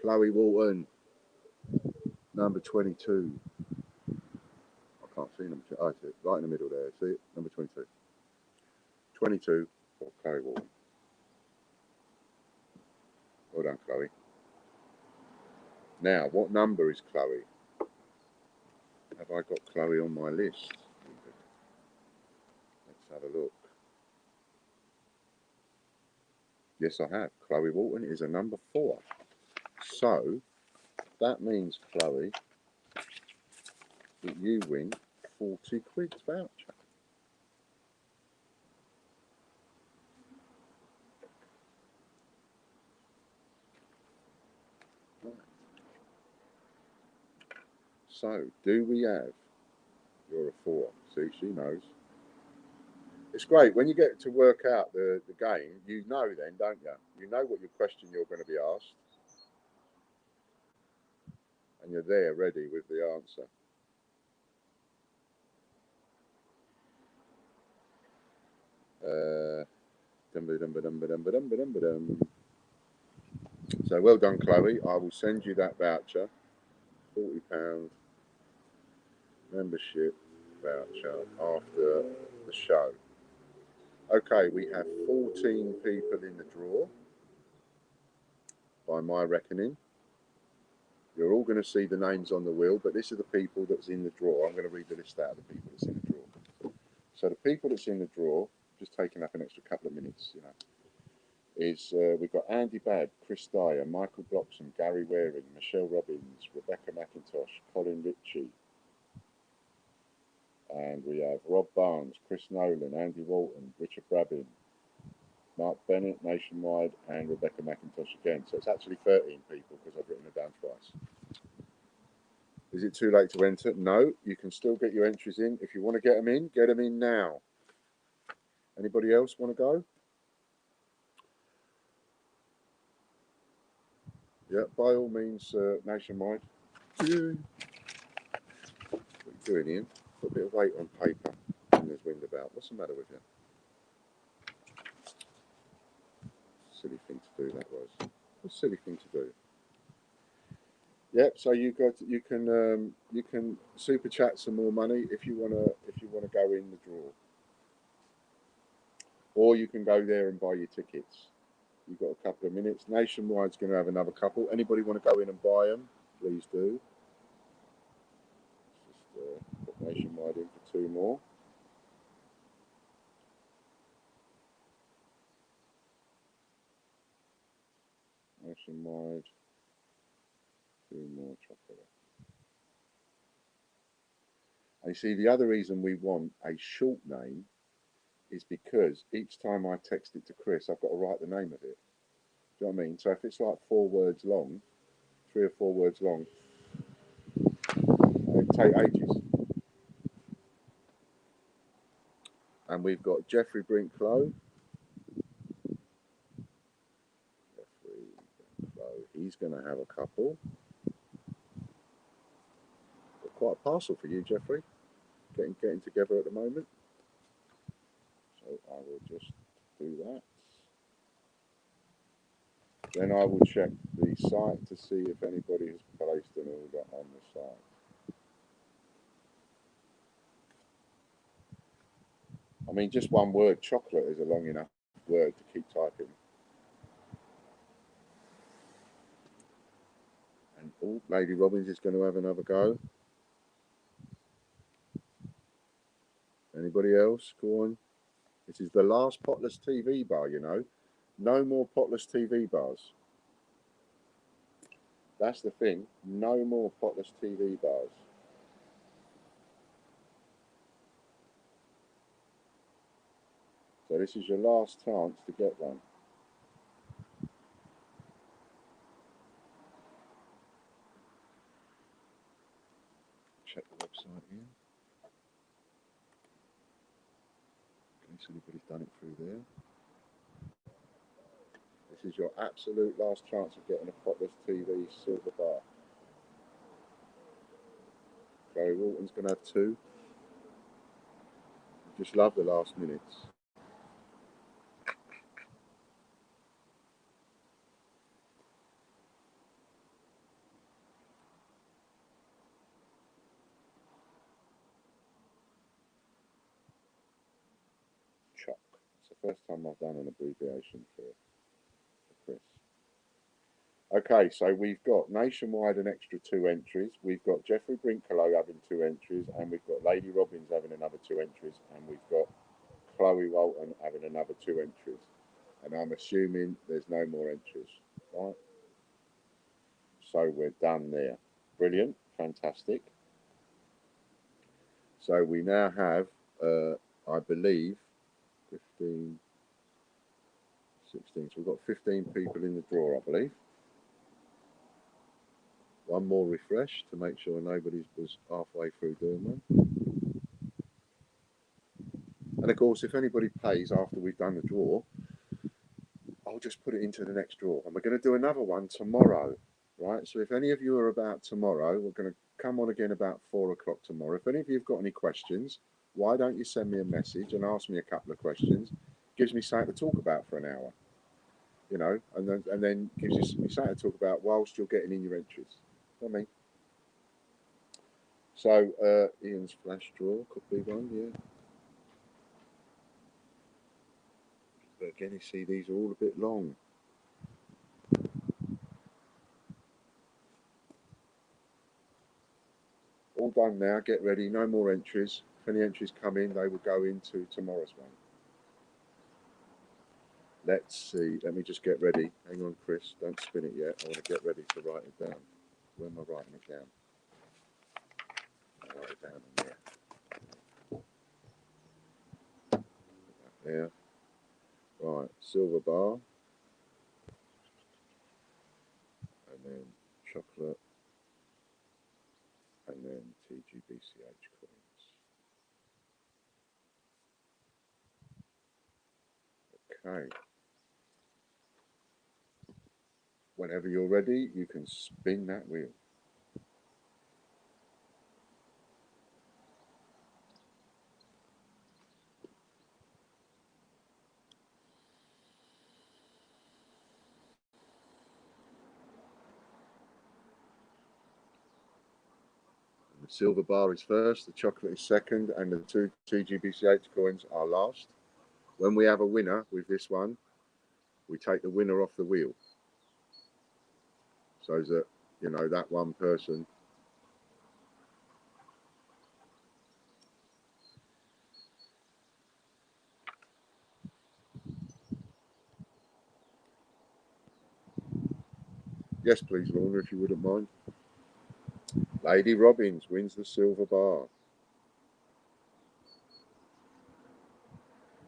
Chloe Walton, number 22. I can't see number 2. Oh, it's right in the middle there. See it? Number 22. 22 for Chloe Walton. Well done, Chloe. Now, what number is Chloe? Have I got Chloe on my list? Let's have a look. Yes, I have. Chloe Walton is a number 4. So, that means, Chloe, that you win 40 quid voucher. Right. So, do we have? You're a 4. See, she knows. It's great when you get to work out the game. You know then, don't you? You know what your question you're going to be asked, and you're there ready with the answer. So well done, Chloe. I will send you that voucher, £40 membership voucher after the show. Okay, we have 14 people in the draw, by my reckoning. You're all going to see the names on the wheel, but this are the people that's in the draw. I'm going to read the list out of the people that's in the draw. So the people that's in the draw, just taking up an extra couple of minutes, you know, is we've got Andy Babb, Chris Dyer, Michael Bloxham, Gary Waring, Michelle Robbins, Rebecca McIntosh, Colin Ritchie, and we have Rob Barnes, Chris Nolan, Andy Walton, Richard Brabin, Mark Bennett, Nationwide, and Rebecca McIntosh again. So it's actually 13 people because I've written it down twice. Is it too late to enter? No, you can still get your entries in. If you want to get them in now. Anybody else want to go? Yeah, by all means, Nationwide. What are you doing, Ian? Put a bit of weight on paper when there's wind about. What's the matter with you? Silly thing to do, that was. What a silly thing to do. Yep. So you can super chat some more money if you wanna go in the draw, or you can go there and buy your tickets. You've got a couple of minutes. Nationwide's going to have another couple. Anybody want to go in and buy them? Please do. Just put Nationwide in for 2 more. Nationwide, 2 more chocolate. And you see, the other reason we want a short name is because each time I text it to Chris, I've got to write the name of it. Do you know what I mean? So if it's like 4 words long, 3 or 4 words long, it'd take ages. And we've got Jeffrey Brinklow. Jeffrey Brinklow, he's going to have a couple. Got quite a parcel for you, Jeffrey. Getting together at the moment. So I will just do that. Then I will check the site to see if anybody has placed an order on the site. I mean, just one word, chocolate, is a long enough word to keep typing. And oh, Lady Robbins is going to have another go. Anybody else? Go on. This is the last potless TV bar, you know. No more potless TV bars. That's the thing. No more potless TV bars. So this is your last chance to get one. Check the website here. In case anybody's done it through there. This is your absolute last chance of getting a potless TV silver bar. Gary Walton's going to have 2. Just love the last minutes. Choc. It's the first time I've done an abbreviation for Chris. Okay, so we've got Nationwide an extra 2 entries. We've got Jeffrey Brinklow having 2 entries, and we've got Lady Robbins having another 2 entries, and we've got Chloe Walton having another 2 entries. And I'm assuming there's no more entries, right? So we're done there. Brilliant, fantastic. So we now have, I believe, 15, 16. So we've got 15 people in the draw, I believe. One more refresh to make sure nobody was halfway through doing one. And of course, if anybody pays after we've done the draw, I'll just put it into the next draw. And we're going to do another one tomorrow, right? So if any of you are about tomorrow, we're going to come on again about 4 o'clock tomorrow. If any of you have got any questions, why don't you send me a message and ask me a couple of questions? Gives me something to talk about for an hour, you know, and then gives you something to talk about whilst you're getting in your entries. You know what I mean? So Ian's flash draw could be one, yeah. But again, you see these are all a bit long. All done now, get ready, no more entries. If any entries come in, they will go into tomorrow's one. Let's see, let me just get ready. Hang on, Chris, don't spin it yet. I want to get ready to write it down. Where am I writing it down? I'll write it down on there. There. Right, silver bar. And then chocolate. And then TGBCH coins. Okay. Whenever you're ready, you can spin that wheel. The silver bar is first, the chocolate is second, and the 2 TGBCH coins are last. When we have a winner with this one, we take the winner off the wheel. So that, you know, that one person. Yes, please, Lorna, if you wouldn't mind. Lady Robbins wins the silver bar.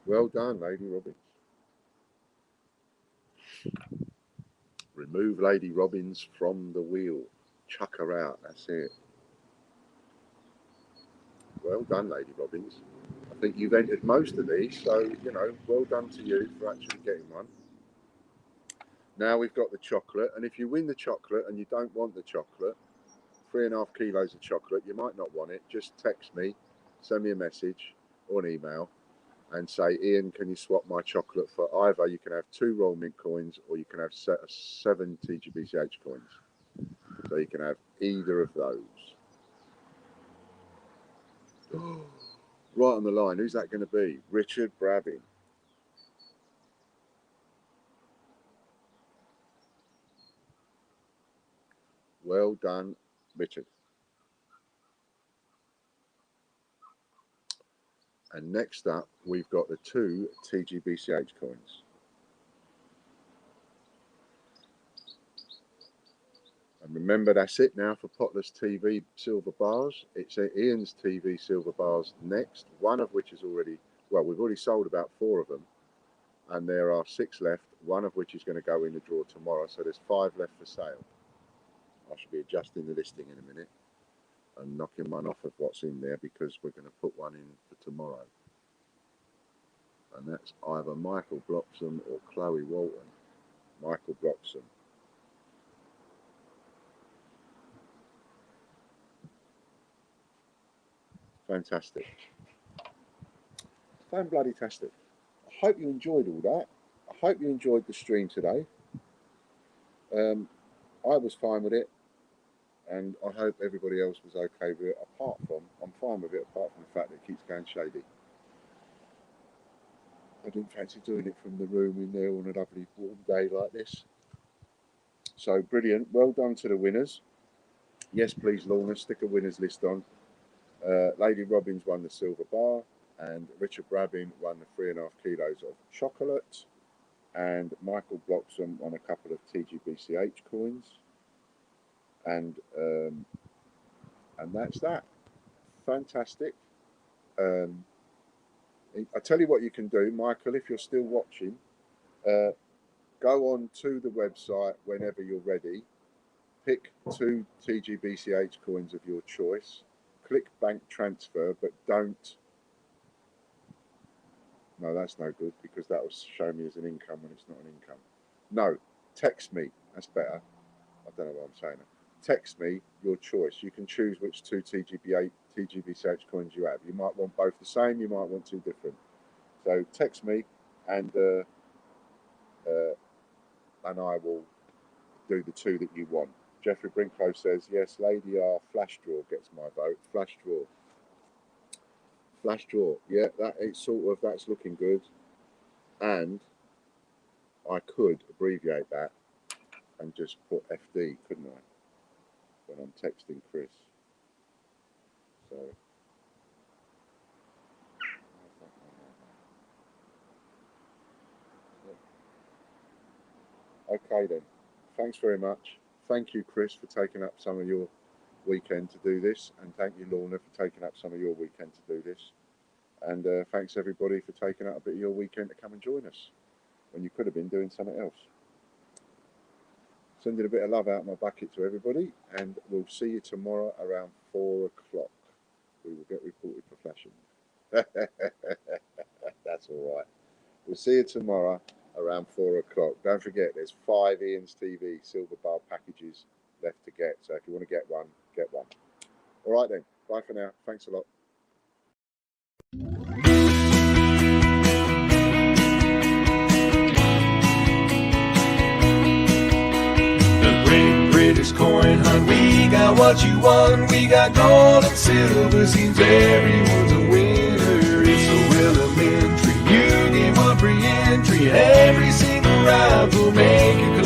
Well done, Lady Robbins. Remove Lady Robbins from the wheel. Chuck her out, that's it. Well done, Lady Robbins. I think you've entered most of these, so, you know, well done to you for actually getting one. Now we've got the chocolate, and if you win the chocolate and you don't want the chocolate, 3.5 kilos of chocolate, you might not want it, just text me, send me a message or an email and say, Ian, can you swap my chocolate for either? You can have 2 Royal Mint coins or you can have 7 TGBCH coins. So you can have either of those. Right on the line, who's that going to be? Richard Brabbin. Well done, Richard. And next up, we've got the 2 TGBCH coins. And remember, that's it now for Potter's TV silver bars. It's Ian's TV silver bars next, one of which is already, well, we've already sold about 4 of them. And there are 6 left, one of which is going to go in the draw tomorrow. So there's 5 left for sale. I should be adjusting the listing in a minute and knocking one off of what's in there because we're going to put one in for tomorrow. And that's either Michael Bloxham or Chloe Walton. Michael Bloxham. Fantastic. Fan-bloody-tastic. I hope you enjoyed all that. I hope you enjoyed the stream today. I was fine with it, and I hope everybody else was okay with it. Apart from, I'm fine with it, apart from the fact that it keeps going shady. I didn't fancy doing it from the room in there on a lovely warm day like this. So brilliant. Well done to the winners. Yes, please, Lorna, stick a winners list on. Lady Robbins won the silver bar, and Richard Brabbin won the 3.5 kilos of chocolate, and Michael Bloxham won a couple of TGBCH coins, and that's that. Fantastic. I tell you what you can do, Michael, if you're still watching, go on to the website whenever you're ready, pick 2 TGBCH coins of your choice, click bank transfer, but don't, no, that's no good because that will show me as an income when it's not an income. No, text me, that's better. I don't know what I'm saying. Text me your choice. You can choose which 2 TGBCH coins you have. You might want both the same, you might want 2 different. So text me and I will do the 2 that you want. Jeffrey Brinklow says, yes, Lady R Flash Draw gets my vote. Flash Draw. Flash Draw. Yeah, that's looking good. And I could abbreviate that and just put FD, couldn't I? When I'm texting Chris. So okay then. Thanks very much. Thank you, Chris, for taking up some of your weekend to do this, and thank you, Lorna, for taking up some of your weekend to do this. And thanks everybody for taking up a bit of your weekend to come and join us when you could have been doing something else. Sending a bit of love out of my bucket to everybody, and we'll see you tomorrow around 4 o'clock. We will get reported for flashing. That's all right. We'll see you tomorrow around 4 o'clock. Don't forget, there's 5 Ian's TV silver bar packages left to get. So if you want to get one, get one. All right then. Bye for now. Thanks a lot. British coin hunt, we got what you want. We got gold and silver, seems everyone's a winner. It's so elementary, you get one free entry. Every single ride will make you